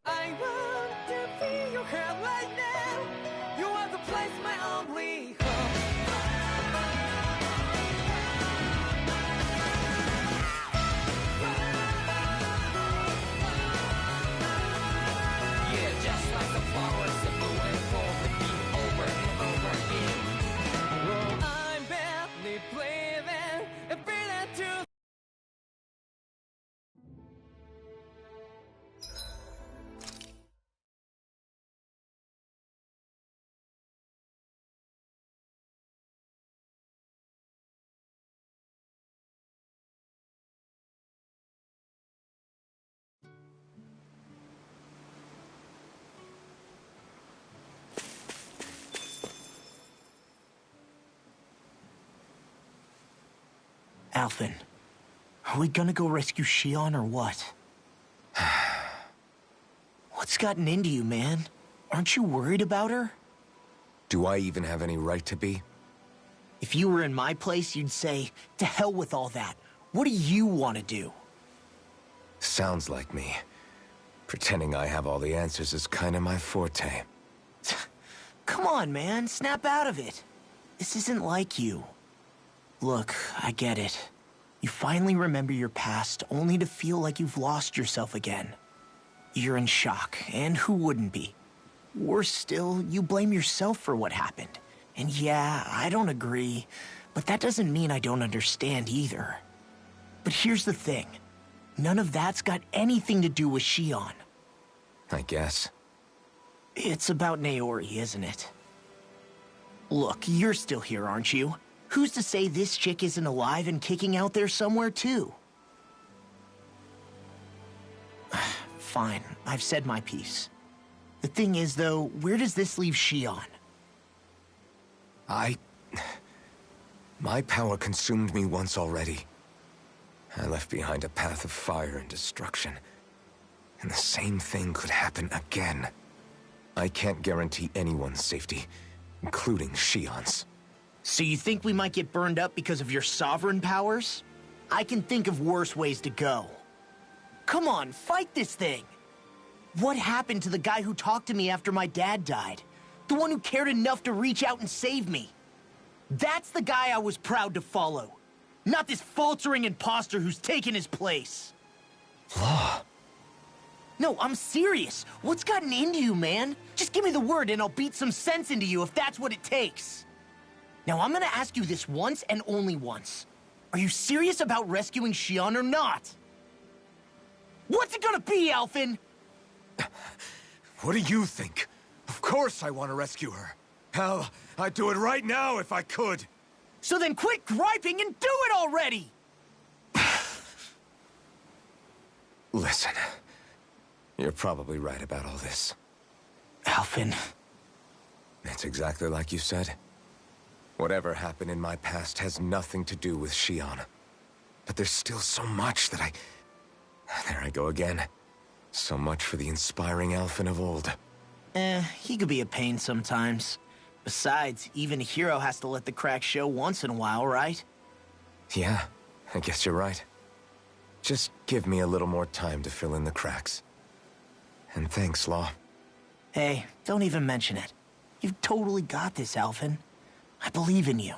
I want to feel your hair right now. You are the place, my only home. Yeah, just like the flowers that bloom and fall, repeat over and over again. Well, I'm barely breathing, and breathing too. Alphen, are we gonna go rescue Shion or what? What's gotten into you, man? Aren't you worried about her? Do I even have any right to be? If you were in my place, you'd say, to hell with all that. What do you want to do? Sounds like me. Pretending I have all the answers is kinda my forte. Come on, man, snap out of it. This isn't like you. Look, I get it. You finally remember your past, only to feel like you've lost yourself again. You're in shock, and who wouldn't be? Worse still, you blame yourself for what happened. And yeah, I don't agree, but that doesn't mean I don't understand either. But here's the thing. None of that's got anything to do with Shion. I guess. It's about Naori, isn't it? Look, you're still here, aren't you? Who's to say this chick isn't alive and kicking out there somewhere, too? Fine, I've said my piece. The thing is, though, where does this leave Shion? My power consumed me once already. I left behind a path of fire and destruction. And the same thing could happen again. I can't guarantee anyone's safety, including Shion's. So you think we might get burned up because of your sovereign powers? I can think of worse ways to go. Come on, fight this thing! What happened to the guy who talked to me after my dad died? The one who cared enough to reach out and save me? That's the guy I was proud to follow. Not this faltering imposter who's taken his place. Law. No, I'm serious. What's gotten into you, man? Just give me the word and I'll beat some sense into you if that's what it takes. Now, I'm gonna ask you this once and only once. Are you serious about rescuing Shion or not? What's it gonna be, Alphen? What do you think? Of course I want to rescue her. Hell, I'd do it right now if I could. So then quit griping and do it already! Listen, you're probably right about all this. Alphen. It's exactly like you said. Whatever happened in my past has nothing to do with Shion. But there's still so much that There I go again. So much for the inspiring Alphen of old. He could be a pain sometimes. Besides, even a hero has to let the cracks show once in a while, right? Yeah, I guess you're right. Just give me a little more time to fill in the cracks. And thanks, Law. Hey, don't even mention it. You've totally got this, Alphen. I believe in you.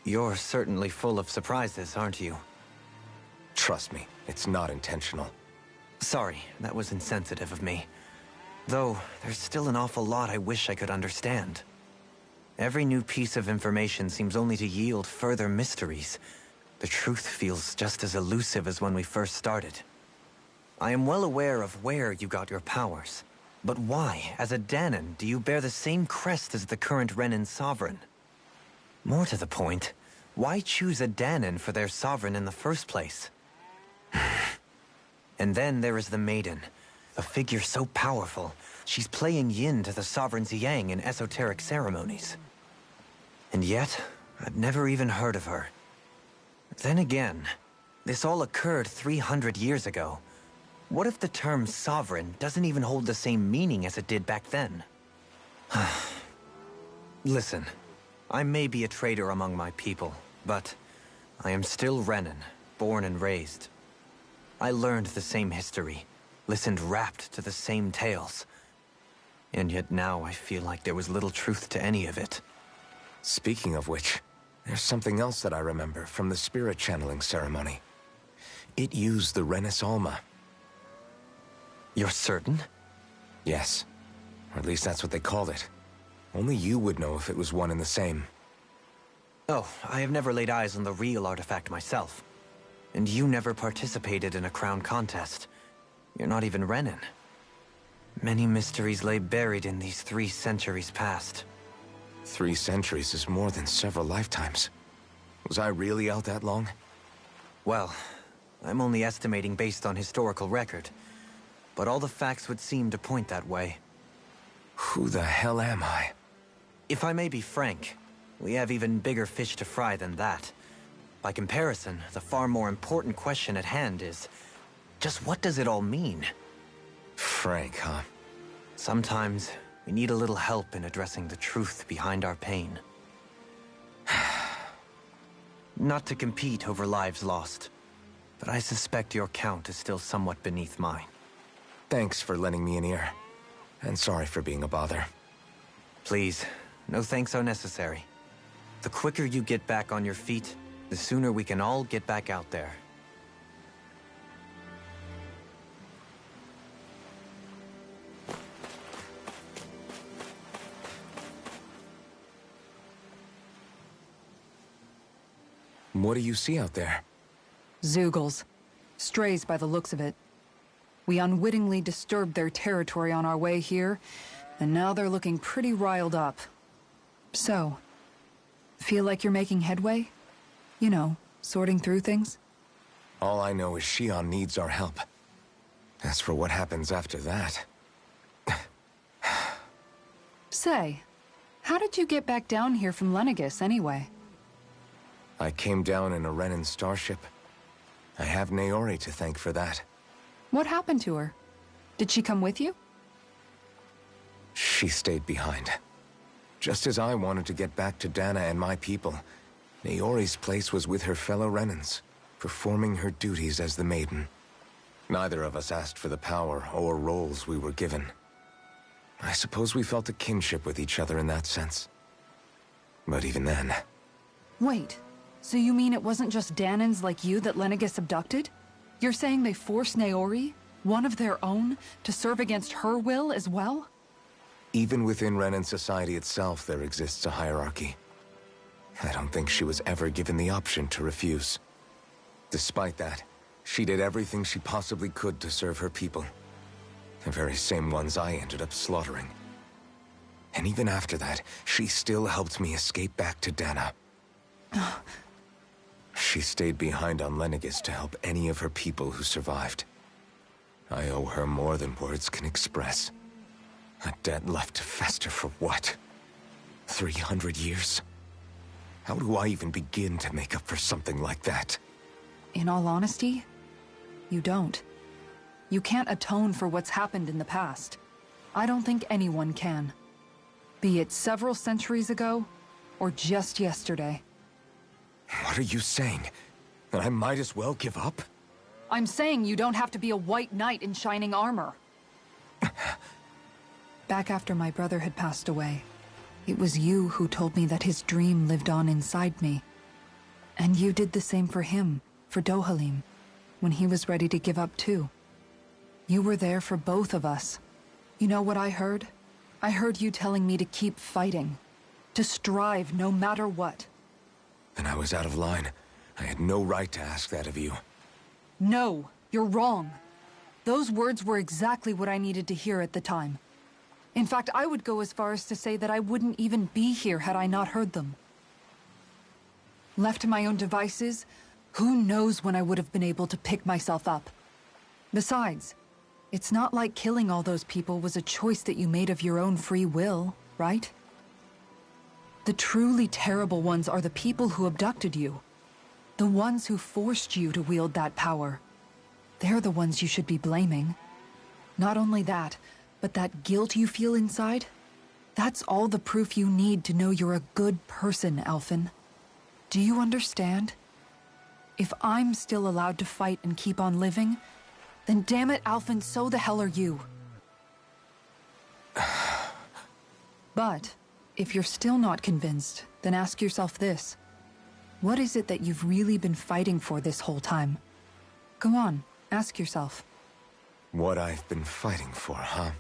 You're certainly full of surprises, aren't you? Trust me, it's not intentional. Sorry, that was insensitive of me. Though, there's still an awful lot I wish I could understand. Every new piece of information seems only to yield further mysteries. The truth feels just as elusive as when we first started. I am well aware of where you got your powers. But why, as a Danon, do you bear the same crest as the current Renan sovereign? More to the point, why choose a Danon for their sovereign in the first place? And then there is the Maiden, a figure so powerful, she's playing yin to the sovereign's yang in esoteric ceremonies. And yet, I've never even heard of her. Then again, this all occurred 300 years ago. What if the term sovereign doesn't even hold the same meaning as it did back then? Listen, I may be a traitor among my people, but I am still Renan, born and raised. I learned the same history, listened rapt to the same tales. And yet now I feel like there was little truth to any of it. Speaking of which, there's something else that I remember from the spirit channeling ceremony. It used the Renis Alma. You're certain? Yes. Or at least that's what they called it. Only you would know if it was one and the same. Oh, I have never laid eyes on the real artifact myself. And you never participated in a crown contest. You're not even Renan. Many mysteries lay buried in these 3 centuries past. 3 centuries is more than several lifetimes. Was I really out that long? Well, I'm only estimating based on historical record. But all the facts would seem to point that way. Who the hell am I? If I may be frank, we have even bigger fish to fry than that. By comparison, the far more important question at hand is, just what does it all mean? Frank, huh? Sometimes, we need a little help in addressing the truth behind our pain. Not to compete over lives lost, but I suspect your count is still somewhat beneath mine. Thanks for lending me an ear. And sorry for being a bother. Please, no thanks are necessary. The quicker you get back on your feet, the sooner we can all get back out there. What do you see out there? Zeugles. Strays by the looks of it. We unwittingly disturbed their territory on our way here, and now they're looking pretty riled up. So, feel like you're making headway? You know, sorting through things? All I know is Shion needs our help. As for what happens after that... Say, how did you get back down here from Lenegis, anyway? I came down in a Renan starship. I have Naori to thank for that. What happened to her? Did she come with you? She stayed behind. Just as I wanted to get back to Dana and my people, Naori's place was with her fellow Renans, performing her duties as the Maiden. Neither of us asked for the power or roles we were given. I suppose we felt a kinship with each other in that sense. But even then... Wait, so you mean it wasn't just Danans like you that Lenegis abducted? You're saying they forced Naori, one of their own, to serve against her will as well? Even within Renan society itself, there exists a hierarchy. I don't think she was ever given the option to refuse. Despite that, she did everything she possibly could to serve her people. The very same ones I ended up slaughtering. And even after that, she still helped me escape back to Dana. She stayed behind on Lenegis to help any of her people who survived. I owe her more than words can express. A debt left to fester for what? 300 years? How do I even begin to make up for something like that? In all honesty, you don't. You can't atone for what's happened in the past. I don't think anyone can. Be it several centuries ago, or just yesterday. What are you saying? That I might as well give up? I'm saying you don't have to be a white knight in shining armor. Back after my brother had passed away, it was you who told me that his dream lived on inside me. And you did the same for him, for Dohalim, when he was ready to give up too. You were there for both of us. You know what I heard? I heard you telling me to keep fighting, to strive no matter what. Then I was out of line. I had no right to ask that of you. No, you're wrong. Those words were exactly what I needed to hear at the time. In fact, I would go as far as to say that I wouldn't even be here had I not heard them. Left to my own devices, who knows when I would have been able to pick myself up. Besides, it's not like killing all those people was a choice that you made of your own free will, right? The truly terrible ones are the people who abducted you. The ones who forced you to wield that power. They're the ones you should be blaming. Not only that, but that guilt you feel inside, that's all the proof you need to know you're a good person, Alphen. Do you understand? If I'm still allowed to fight and keep on living, then damn it, Alphen, so the hell are you. But, if you're still not convinced, then ask yourself this. What is it that you've really been fighting for this whole time? Go on, ask yourself. What I've been fighting for, huh?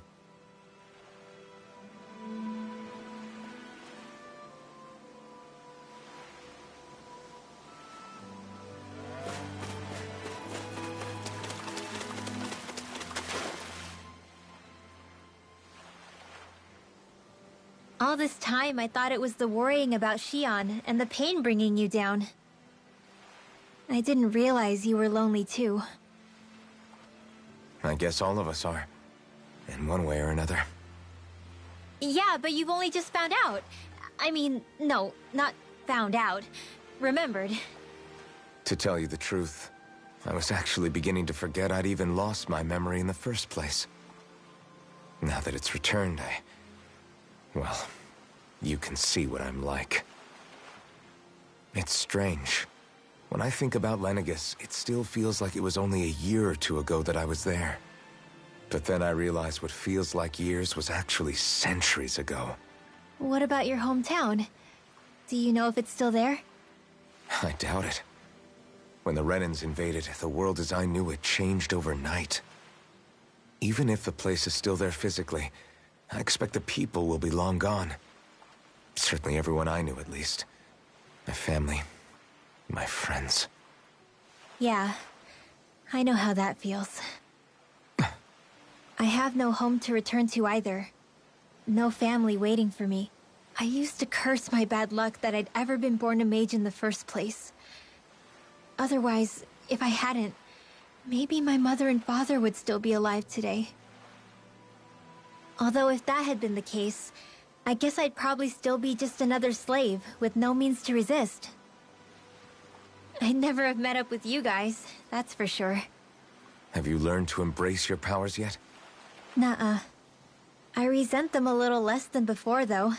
All this time, I thought it was the worrying about Shion and the pain bringing you down. I didn't realize you were lonely too. I guess all of us are. In one way or another. Yeah, but you've only just found out. I mean, no, not found out. Remembered. To tell you the truth, I was actually beginning to forget I'd even lost my memory in the first place. Now that it's returned, well, you can see what I'm like. It's strange. When I think about Lenegus, it still feels like it was only a year or two ago that I was there. But then I realized what feels like years was actually centuries ago. What about your hometown? Do you know if it's still there? I doubt it. When the Renans invaded, the world as I knew it changed overnight. Even if the place is still there physically, I expect the people will be long gone. Certainly everyone I knew, at least. My family, my friends. Yeah, I know how that feels. I have no home to return to either. No family waiting for me. I used to curse my bad luck that I'd ever been born a mage in the first place. Otherwise, if I hadn't, maybe my mother and father would still be alive today. Although if that had been the case, I guess I'd probably still be just another slave with no means to resist. I'd never have met up with you guys, that's for sure. Have you learned to embrace your powers yet? Nuh-uh. I resent them a little less than before, though.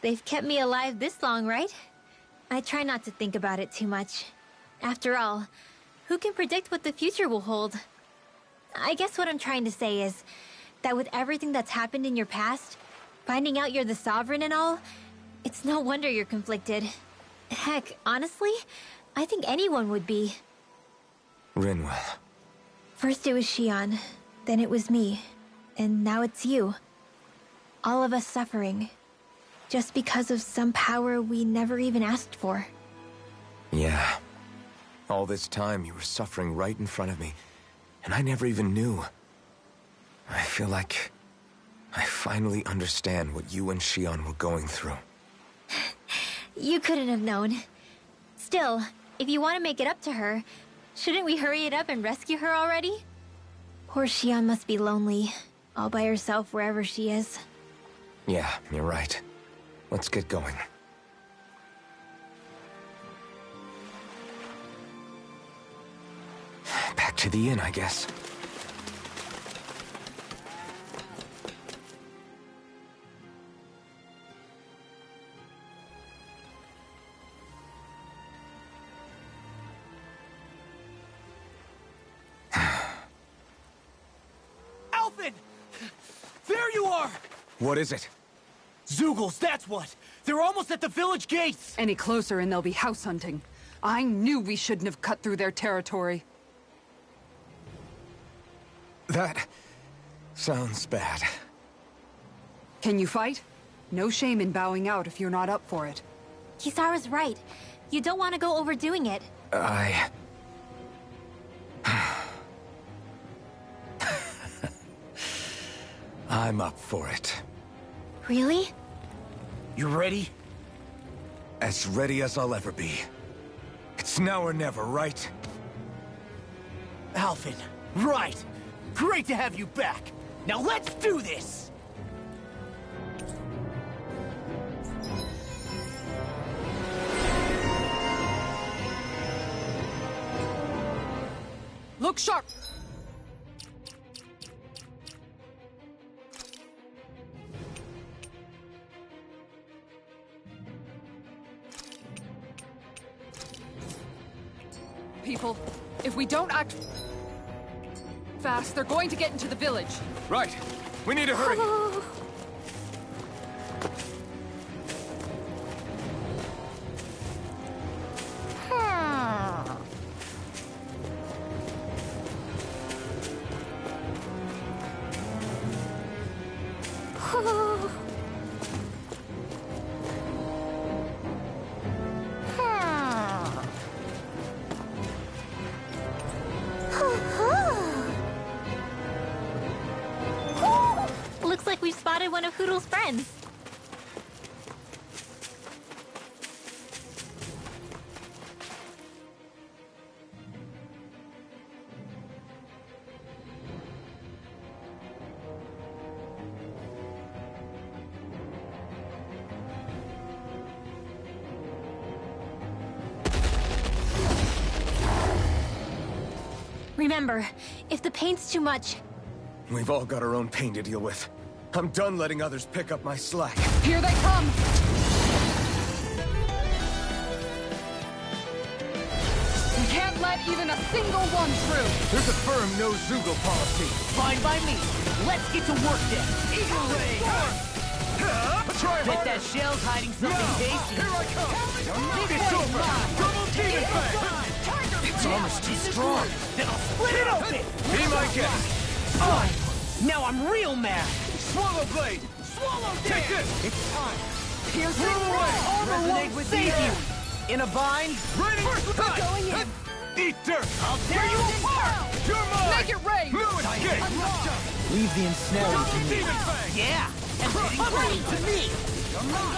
They've kept me alive this long, right? I try not to think about it too much. After all, who can predict what the future will hold? I guess what I'm trying to say is that with everything that's happened in your past, finding out you're the Sovereign and all, it's no wonder you're conflicted. Heck, honestly, I think anyone would be. Rinwell. First it was Shion, then it was me, and now it's you. All of us suffering, just because of some power we never even asked for. Yeah. All this time you were suffering right in front of me, and I never even knew. I feel like I finally understand what you and Shion were going through. You couldn't have known. Still, if you want to make it up to her, shouldn't we hurry it up and rescue her already? Poor Shion must be lonely, all by herself wherever she is. Yeah, you're right. Let's get going. Back to the inn, I guess. Alphen! There you are! What is it? Zeugles, that's what! They're almost at the village gates! Any closer and they'll be house hunting. I knew we shouldn't have cut through their territory. That sounds bad. Can you fight? No shame in bowing out if you're not up for it. Kisara's right. You don't want to go overdoing it. I'm up for it. Really? You ready? As ready as I'll ever be. It's now or never, right? Alvin, right. Great to have you back. Now let's do this! Look sharp! People, if we don't act fast, they're going to get into the village. Right. We need to hurry. Looks like we've spotted one of Hoodle's friends. Remember, if the pain's too much, We've all got our own pain to deal with. I'm done letting others pick up my slack. Here they come! We can't let even a single one through! There's a firm no-Zoogle policy. Fine by me. Let's get to work then. Eagle Ray! Try Bet harder. that shell's hiding something tasty. Here I come. It's over. Double demon fang. Its armor's too strong. Then I'll split it open! Be my guest. Fine. Now I'm real mad. Swallow blade. Swallow Take this! this. It's time. Here's away. Armor won't save you. In a bind, Ready? Cut. Going in. Eat dirt. I'll tear you apart! You're mine. Make it rain! No escape. Leave the ensnaring Double to me. demon fang. Yeah, and ready to me.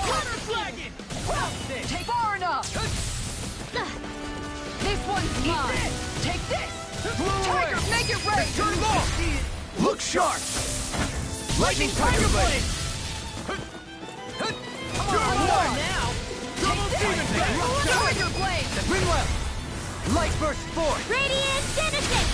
Counter flagging. Take far enough! This one's mine! Take this! Tiger, make it rain! Turn off. Look sharp. Lightning tiger blade. You're mine. Now, Double demon fang. Tiger blade! ring left. Light burst forth. Radiant Genesis!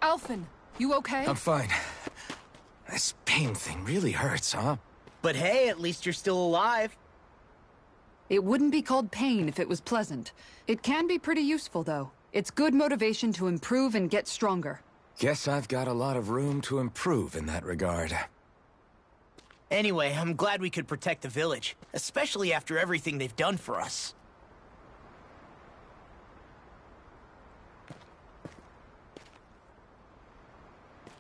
Alphen, you okay? I'm fine. This pain thing really hurts, huh? But hey, at least you're still alive. It wouldn't be called pain if it was pleasant. It can be pretty useful, though. It's good motivation to improve and get stronger. Guess I've got a lot of room to improve in that regard. Anyway, I'm glad we could protect the village, especially after everything they've done for us.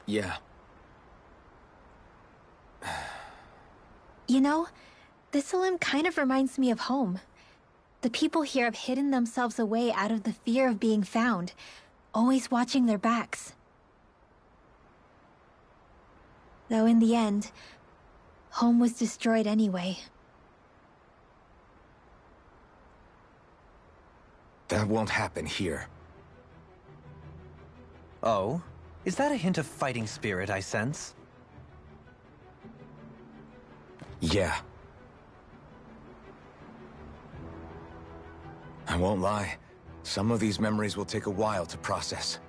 Yeah. You know, this limb kind of reminds me of home. The people here have hidden themselves away out of the fear of being found, always watching their backs. Though in the end, home was destroyed anyway. That won't happen here. Oh? Is that a hint of fighting spirit I sense? Yeah. I won't lie. Some of these memories will take a while to process.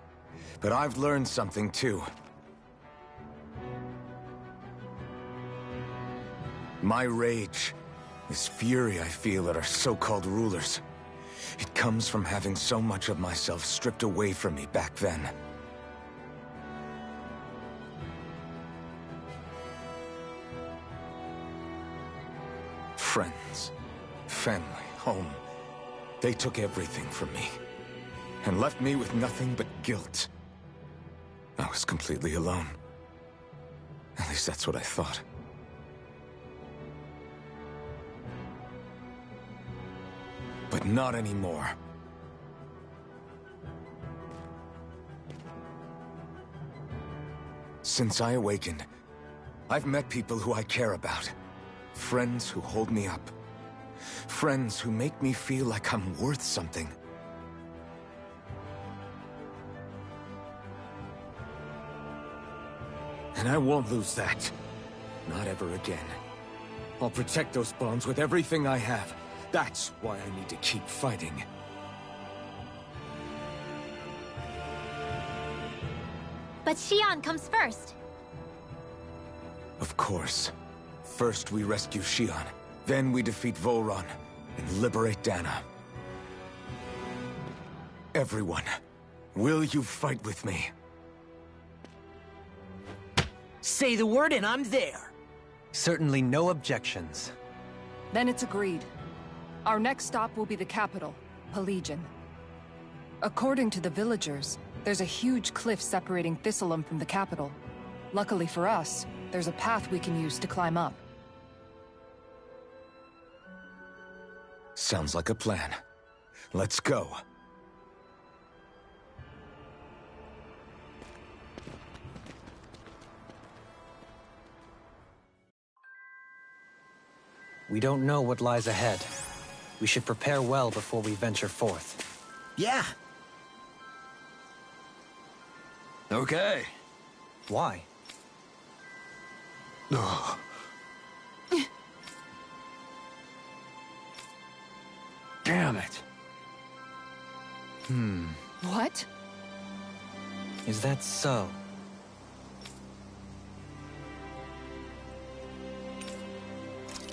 But I've learned something too. My rage, this fury I feel at our so-called rulers. It comes from having so much of myself stripped away from me back then. Friends, family, home. They took everything from me, and left me with nothing but guilt. I was completely alone. At least that's what I thought. But not anymore. Since I awakened, I've met people who I care about. Friends who hold me up. Friends who make me feel like I'm worth something. And I won't lose that. Not ever again. I'll protect those bonds with everything I have. That's why I need to keep fighting. But Xion comes first. Of course. First we rescue Xion, then we defeat Volron, and liberate Dana. Everyone, will you fight with me? Say the word and I'm there. Certainly no objections. Then it's agreed. Our next stop will be the capital, Pelegion. According to the villagers, there's a huge cliff separating Thistleum from the capital. Luckily for us, there's a path we can use to climb up. Sounds like a plan. Let's go. We don't know what lies ahead. We should prepare well before we venture forth. Yeah. Okay. Why? Damn it. What? Is that so?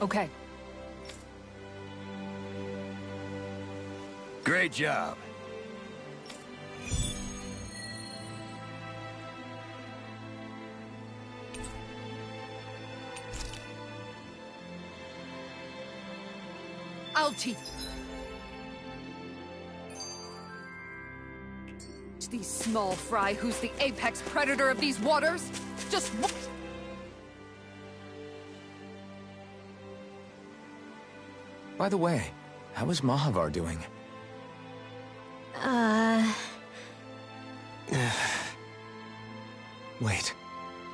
Okay. Great job. Alti! These small fry who's the apex predator of these waters? Just By the way, how is Mahavar doing? Wait,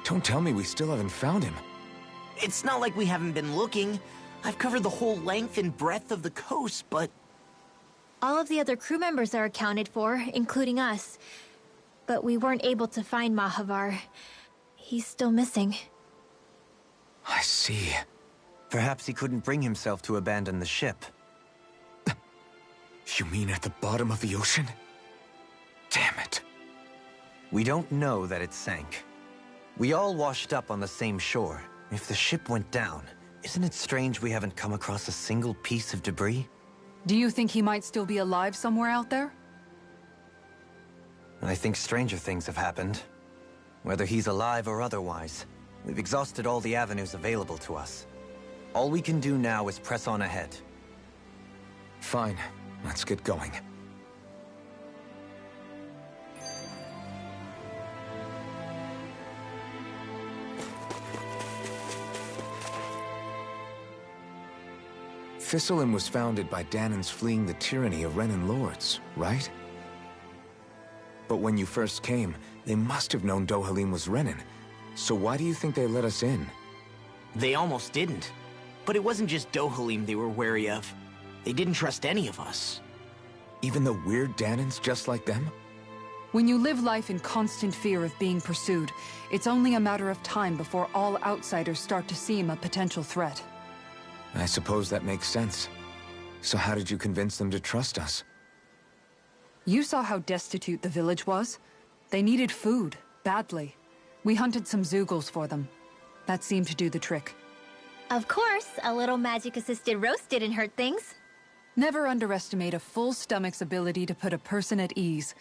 don't tell me we still haven't found him. It's not like we haven't been looking. I've covered the whole length and breadth of the coast, but... All of the other crew members are accounted for, including us. But we weren't able to find Mahavar. He's still missing. I see. Perhaps he couldn't bring himself to abandon the ship. You mean at the bottom of the ocean? Damn it. We don't know that it sank. We all washed up on the same shore. If the ship went down, isn't it strange we haven't come across a single piece of debris? Do you think he might still be alive somewhere out there? I think stranger things have happened. Whether he's alive or otherwise, we've exhausted all the avenues available to us. All we can do now is press on ahead. Fine, let's get going. Thistleum was founded by Danans fleeing the tyranny of Renan lords, right? But when you first came, they must have known Dohalim was Renan. So why do you think they let us in? They almost didn't. But it wasn't just Dohalim they were wary of. They didn't trust any of us. Even the weird Danans just like them? When you live life in constant fear of being pursued, it's only a matter of time before all outsiders start to seem a potential threat. I suppose that makes sense. So how did you convince them to trust us? You saw how destitute the village was. They needed food, badly. We hunted some Zeugles for them. That seemed to do the trick. Of course, a little magic-assisted roast didn't hurt things. Never underestimate a full stomach's ability to put a person at ease.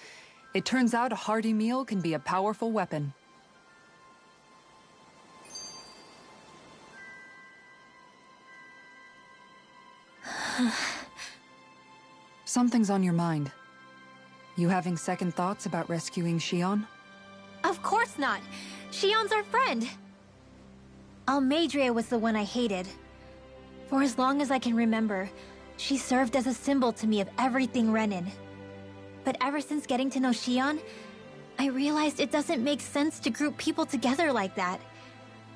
It turns out a hearty meal can be a powerful weapon. Something's on your mind. You having second thoughts about rescuing Shion? Of course not! Shion's our friend! Almeidrea was the one I hated. For as long as I can remember, she served as a symbol to me of everything Renin. But ever since getting to know Shion, I realized it doesn't make sense to group people together like that.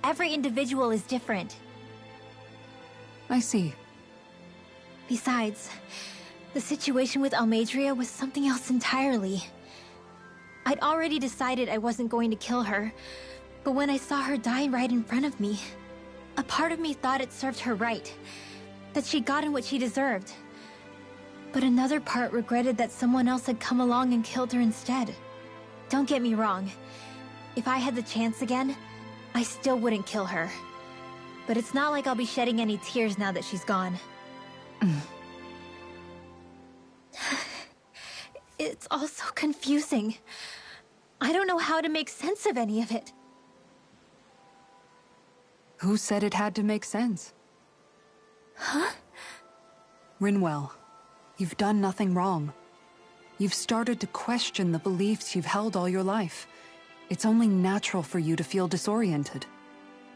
Every individual is different. I see. Besides, the situation with Almeidrea was something else entirely. I'd already decided I wasn't going to kill her, but when I saw her die right in front of me, a part of me thought it served her right, that she'd gotten what she deserved. But another part regretted that someone else had come along and killed her instead. Don't get me wrong. If I had the chance again, I still wouldn't kill her. But it's not like I'll be shedding any tears now that she's gone. It's all so confusing. I don't know how to make sense of any of it. Who said it had to make sense? Huh? Rinwell, you've done nothing wrong. You've started to question the beliefs you've held all your life. It's only natural for you to feel disoriented.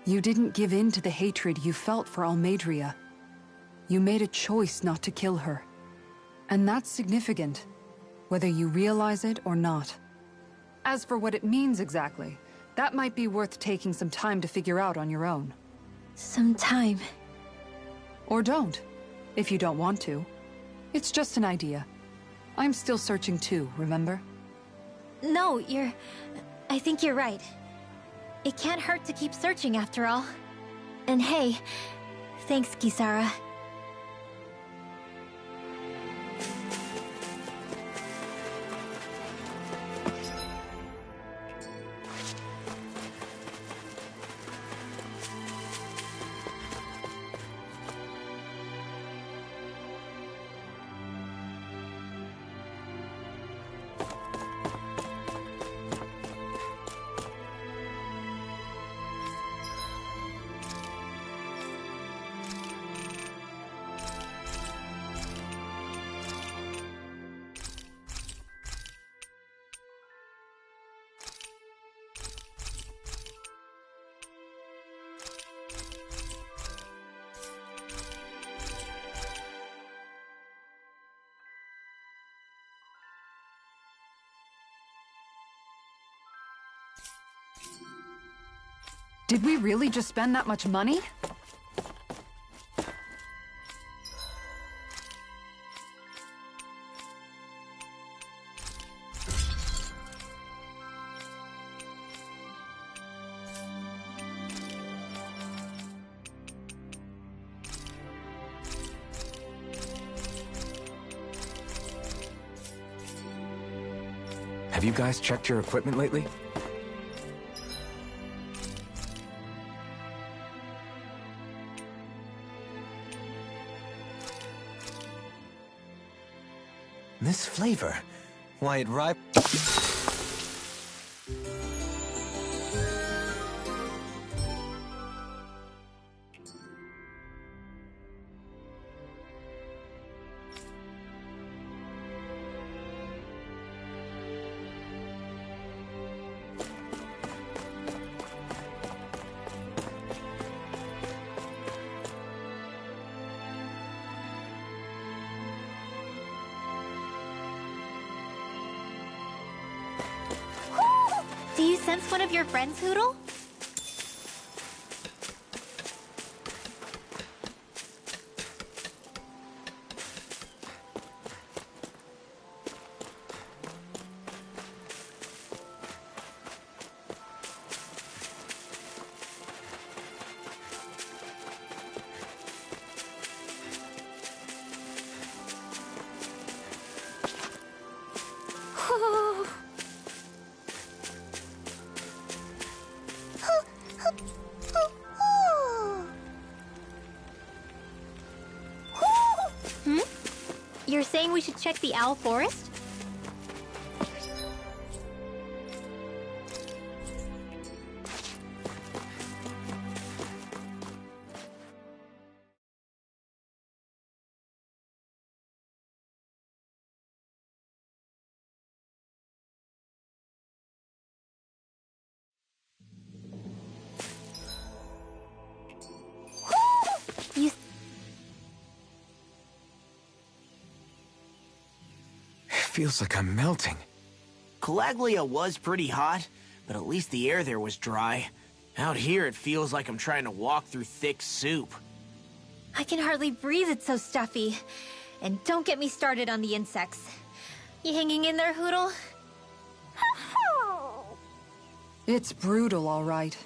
You didn't give in to the hatred you felt for Almeidrea. You made a choice not to kill her. And that's significant, whether you realize it or not. As for what it means exactly, that might be worth taking some time to figure out on your own. Some time. Or don't, if you don't want to. It's just an idea. I'm still searching too, remember? No, I think you're right. It can't hurt to keep searching after all. And hey, thanks, Kisara. Did we really just spend that much money? Have you guys checked your equipment lately? This flavor, why it ripe. Do you sense one of your friends, Hoodle? You're saying we should check the owl forest? You Feels like I'm melting. Calaglia was pretty hot, but at least the air there was dry. Out here, it feels like I'm trying to walk through thick soup. I can hardly breathe, it's so stuffy. And don't get me started on the insects. You hanging in there, Hoodle? It's brutal, all right.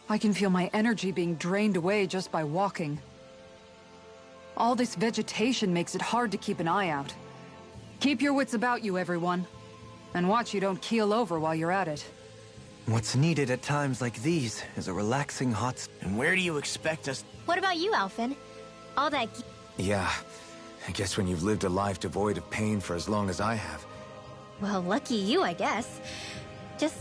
I can feel my energy being drained away just by walking. All this vegetation makes it hard to keep an eye out. Keep your wits about you, everyone. And watch you don't keel over while you're at it. What's needed at times like these is a relaxing hot... And where do you expect us? What about you, Alphen? All that... Yeah, I guess when you've lived a life devoid of pain for as long as I have. Well, lucky you, I guess. Just